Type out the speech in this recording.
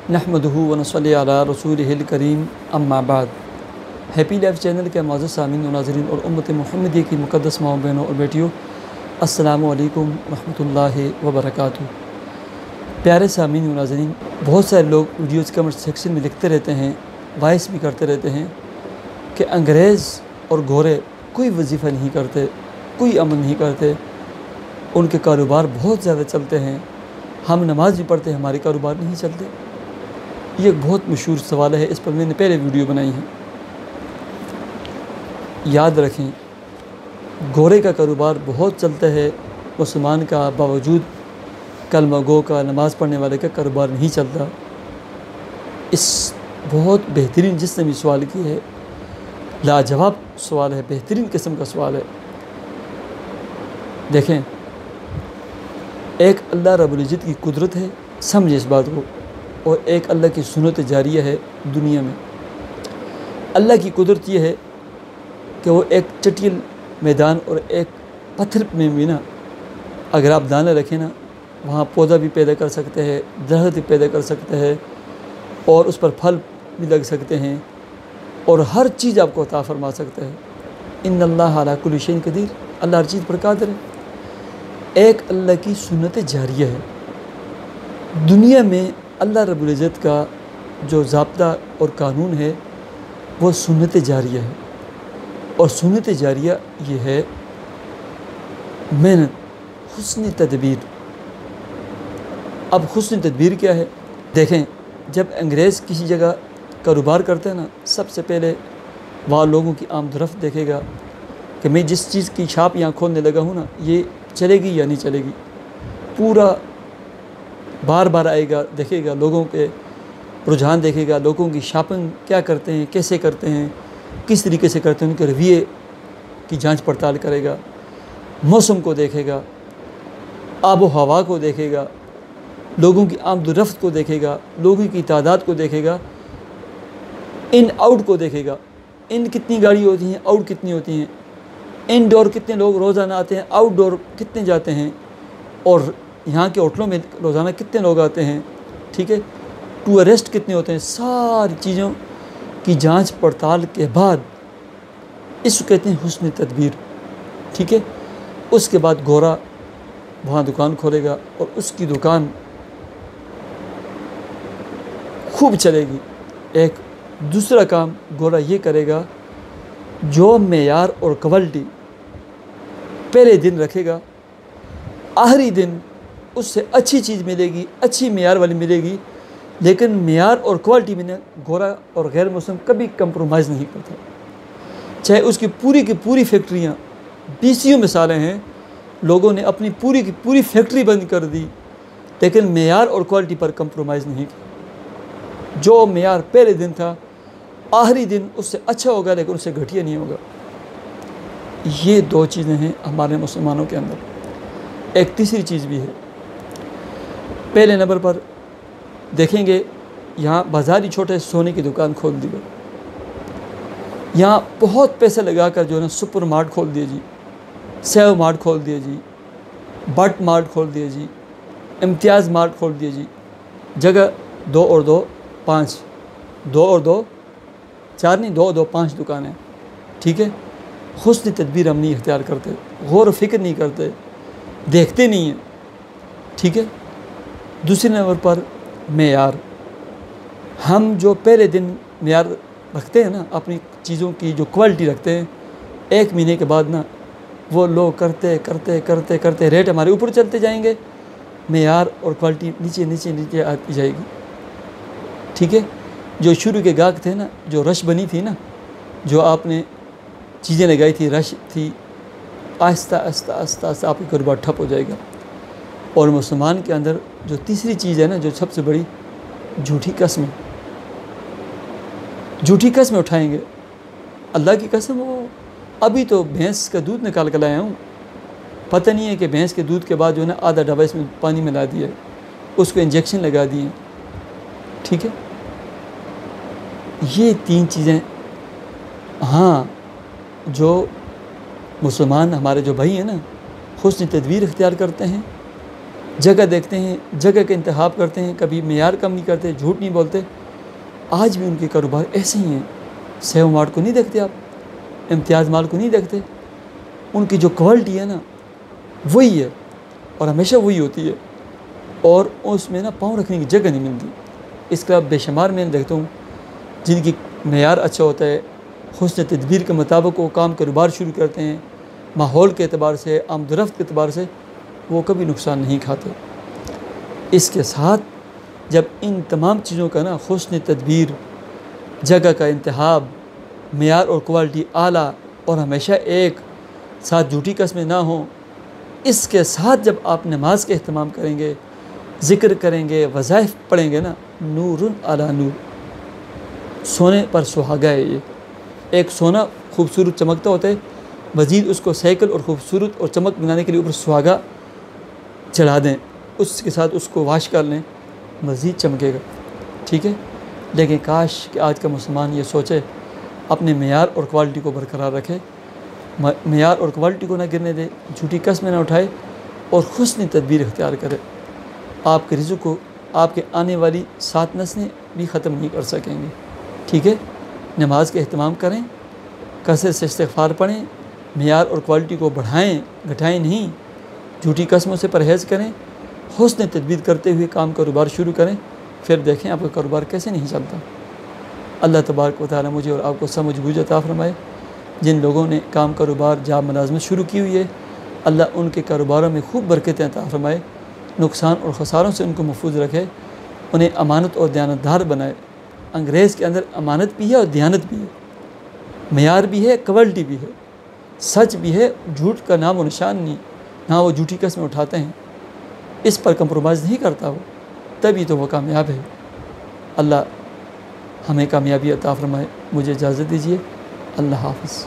नहमदुहु व नसल्ली अला रसूलिहिल करीम अम्मा बाद। हैप्पी लाइफ चैनल के माज़िज़ सामीन व नाज़रीन और उम्मत मुहम्मदी की मुक़द्दस माँ बहनों और बेटियों, अस्सलामु अलैकुम रहमतुल्लाहि व बरकातुहू। प्यारे सामीन व नाज़रीन, बहुत सारे लोग वीडियोज़ कमेंट सेक्शन में लिखते रहते हैं, वॉइस भी करते रहते हैं कि अंग्रेज़ और गोरे कोई वजीफ़ा नहीं करते, कोई अमल नहीं करते, उनके कारोबार बहुत ज़्यादा चलते हैं, हम नमाज भी पढ़ते हैं, हमारे कारोबार नहीं चलते। ये एक बहुत मशहूर सवाल है, इस पर मैंने पहले वीडियो बनाई है। याद रखें, गोरे का कारोबार बहुत चलता है, मुसलमान का बावजूद कलमा गो का, नमाज़ पढ़ने वाले का कारोबार नहीं चलता। इस बहुत बेहतरीन जिसने भी सवाल की है, लाजवाब सवाल है, बेहतरीन किस्म का सवाल है। देखें, एक अल्लाह रब्बुल इज़्ज़त की कुदरत है, समझे इस बात को, और एक अल्लाह की सुन्नत जारिया है दुनिया में। अल्लाह की कुदरत ये है कि वो एक चटियल मैदान और एक पत्थर में भी ना, अगर आप दाना रखें ना, वहाँ पौधा भी पैदा कर सकते हैं, दरख्त भी पैदा कर सकते हैं, और उस पर फल भी लग सकते हैं, और हर चीज़ आपको अता फरमा सकता है। इन्नल्लाह अला कुल्लि शैइन कदीर, अल्लाह हर चीज़ पर कादिर है। एक अल्लाह की सुन्नत जारिया है दुनिया में। अल्लाह रब्बुल इज़्ज़त का जो ज़ाब्ता और कानून है वो सुन्नत जारिया है, और सुन्नत जारिया ये है मेहनत, हुस्न तदबीर। अब हुस्न तदबीर क्या है? देखें, जब अंग्रेज़ किसी जगह कारोबार करते हैं ना, सबसे पहले वहाँ लोगों की आमदरफ्त देखेगा कि मैं जिस चीज़ की छाप यहाँ खोलने लगा हूँ ना, ये चलेगी या नहीं चलेगी। पूरा बार बार आएगा, देखेगा, लोगों के रुझान देखेगा, लोगों की शॉपिंग क्या करते हैं, कैसे करते हैं, किस तरीके से करते हैं, उनके रवैये की जांच पड़ताल करेगा, मौसम को देखेगा, आब व हवा को देखेगा, लोगों की आमदरफ्त को देखेगा, लोगों की तादाद को देखेगा, इन आउट को देखेगा, इन कितनी गाड़ी होती हैं, आउट कितनी होती हैं, इनडोर कितने लोग रोज़ाना आते हैं, आउटडोर कितने जाते हैं, और यहाँ के होटलों में रोज़ाना कितने लोग आते हैं, ठीक है, टूरिस्ट कितने होते हैं। सारी चीज़ों की जांच पड़ताल के बाद इसको कहते हैं हुस्न तदबीर, ठीक है। उसके बाद गोरा वहाँ दुकान खोलेगा और उसकी दुकान खूब चलेगी। एक दूसरा काम गोरा ये करेगा, जो मेयार और क्वालिटी पहले दिन रखेगा, आखिरी दिन उससे अच्छी चीज़ मिलेगी, अच्छी मेयार वाली मिलेगी, लेकिन मेयार और क्वालिटी में ना गोरा और गैर मुस्लिम कभी कंप्रोमाइज़ नहीं करता। चाहे उसकी पूरी की पूरी फैक्ट्रियाँ, बीसियों मिसालें हैं, लोगों ने अपनी पूरी की पूरी फैक्ट्री बंद कर दी, लेकिन मेयार और क्वालिटी पर कंप्रोमाइज़ नहीं किया। जो मेयार पहले दिन था, आखिरी दिन उससे अच्छा होगा, लेकिन उससे घटिया नहीं होगा। ये दो चीज़ें हैं हमारे मुसलमानों के अंदर। एक तीसरी चीज़ भी है। पहले नंबर पर देखेंगे, यहाँ बाज़ारी छोटे सोने की दुकान खोल दी गई, यहाँ बहुत पैसे लगा कर जो है ना सुपर मार्ट खोल दिए जी, सेव मार्ट खोल दिए जी, बट मार्ट खोल दिए जी, इम्तियाज़ मार्ट खोल दिए जी। जगह 2 और 2 5, 2 और 2 4 नहीं, 2 और 2 5 दुकानें, ठीक है। हुस्न तदबीर हम नहीं इख्तियार करते, गौर फिक्र नहीं करते, देखते नहीं हैं, ठीक है। दूसरे नंबर पर मेयार, हम जो पहले दिन मेयार रखते हैं ना, अपनी चीज़ों की जो क्वालिटी रखते हैं, 1 महीने के बाद ना वो लोग करते करते करते करते रेट हमारे ऊपर चलते जाएंगे, मेयार और क्वालिटी नीचे नीचे नीचे आती जाएगी, ठीक है। जो शुरू के गाहक थे ना, जो रश बनी थी ना, जो आपने चीज़ें लगाई थी, रश थी, आहिस्ता आहिस्ता आहिस्ता आहिस्ता आपका कारोबार ठप हो जाएगा। और मुसलमान के अंदर जो तीसरी चीज़ है ना, जो सबसे बड़ी, झूठी कसमें। झूठी कसमें उठाएंगे, अल्लाह की कसम, वो अभी तो भैंस का दूध निकाल कर लाया हूँ, पता नहीं है कि भैंस के दूध के बाद जो है ना आधा डब्बा इसमें पानी मिला दिया, उसको इंजेक्शन लगा दिए, ठीक है। ये 3 चीज़ें, हाँ, जो मुसलमान हमारे जो भाई हैं ना, हुस्न तदबीर इख्तियार करते हैं, جگہ دیکھتے ہیں، جگہ کا انتخاب کرتے ہیں، کبھی معیار کم نہیں کرتے، جھوٹ نہیں بولتے۔ آج بھی ان کے کاروبار ایسے ہی ہیں۔ سیو مارٹ کو نہیں دیکھتے آپ، امتیاز مال کو نہیں دیکھتے، ان کی جو کوالٹی ہے نا وہی ہے اور ہمیشہ وہی ہوتی ہے، اور اس میں نا پاؤں رکھنے کی جگہ نہیں ملتی۔ اس کے بے شمار میں دیکھتا ہوں جن کی معیار اچھا ہوتا ہے، حسن تدبیر کے مطابق وہ کام کاروبار شروع کرتے ہیں، ماحول کے اعتبار سے، آمد و رفت کے اعتبار سے وہ کبھی نقصان نہیں کھاتے۔ اس کے ساتھ جب ان تمام چیزوں کا نا حسن تدبیر، جگہ کا انتخاب، معیار اور کوالٹی اعلیٰ اور ہمیشہ ایک ساتھ جھوٹی قسمیں نہ ہوں، اس کے ساتھ جب آپ نماز کا اہتمام کریں گے، ذکر کریں گے، وظائف پڑھیں گے نا، نور علی نور، سونے پر سہاگا ہے۔ یہ ایک سونا خوبصورت چمکتا ہوتا ہے، مزید اس کو سیکل اور خوبصورت اور چمک بنانے کے لیے اوپر سہاگا چڑھا دیں، اس کے ساتھ اس کو واش کر لیں، مزید چمکے گا، ٹھیک ہے۔ لیکن کاش کہ آج کا مسلمان یہ سوچے، اپنے معیار اور کوالٹی کو برقرار رکھے، معیار اور کوالٹی کو نہ گرنے دے، جھوٹی قسمیں نہ اٹھائے اور حسن تدبیر اختیار کرے۔ آپ کے رزق کو آپ کے آنے والی 7 نسلیں بھی ختم نہیں کر سکیں گے، ٹھیک ہے۔ نماز کا اہتمام کریں، کثرت سے استغفار پڑھیں، معیار اور کوالٹی کو بڑھائیں، گھٹائیں نہیں، جھوٹی قسموں سے پرہیز کریں، حسن تدبیر کرتے ہوئے کام کاروبار شروع کریں، پھر دیکھیں آپ کا کاروبار کیسے نہیں چلتا۔ اللہ تبارک و تعالیٰ مجھے اور آپ کو سمجھ بوجھ عطا فرمائے۔ جن لوگوں نے کام کاروبار، جاب ملازمت شروع کی ہوئی ہے، اللہ ان کے کاروباروں میں خوب برکتیں عطا فرمائے، نقصان اور خساروں سے ان کو محفوظ رکھے، انہیں امانت اور دیانتدار بنائے۔ انگریز کے اندر امانت بھی ہے اور دیانت بھی ہے، معیار بھی ہے، کوالٹی بھی ہے، سچ بھی ہے، جھوٹ کا نام و نشان نہیں، نہ وہ جھوٹی قسمیں اٹھاتے ہیں، اس پر کمپرومائز نہیں کرتا وہ، تبھی تو وہ کامیاب ہے۔ اللہ ہمیں کامیابی عطا فرمائے۔ مجھے اجازت دیجیے، اللہ حافظ۔